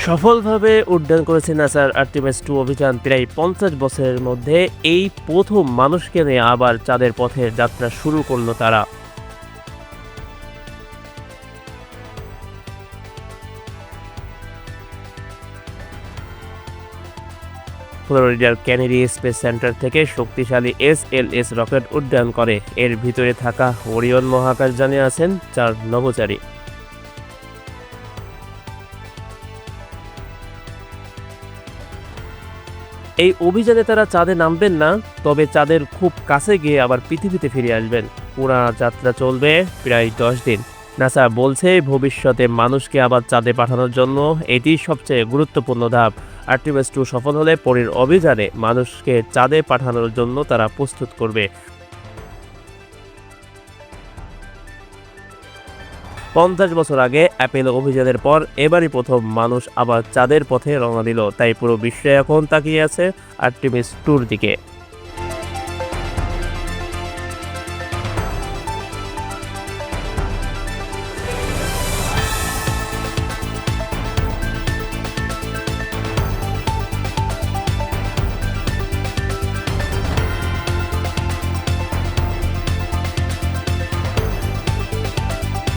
সফলভাবে উড্ডয়ন করেছে নাসার আর্টেমিস 2 অভিযান। প্রায় 50 বছরের মধ্যে এই প্রথম মানুষকে নিয়ে আবার চাঁদের পথে যাত্রা শুরু করলো তারা। ফ্লোরিডার কেনেডি স্পেস সেন্টার থেকে শক্তিশালী SLS রকেট উড্ডয়ন করে। এর ভিতরে থাকা ওরিয়ন মহাকাশযানে আছেন 4 নভোচারী। এই অভিযানে তারা চাঁদে নামবেন না, তবে চাঁদের খুব কাছে গিয়ে আবার পৃথিবীতে ফিরে আসবেন। পুরা যাত্রা চলবে প্রায় 10 দিন। নাসা বলছে ভবিষ্যতে মানুষকে আবার চাঁদে পাঠানোর জন্য এটি সবচেয়ে গুরুত্বপূর্ণ ধাপ। আর্টেমিস 2 সফল হলে পরের অভিযানে মানুষকে চাঁদে পাঠানোর জন্য তারা প্রস্তুত করবে। 50 বছর আগে অ্যাপেলো অভিযানের পর এবারই প্রথম মানুষ আবার চাঁদের পথে রওনা দিল। তাই পুরো বিশ্ব এখন তাকিয়ে আছে আর্টেমিস 2-র দিকে।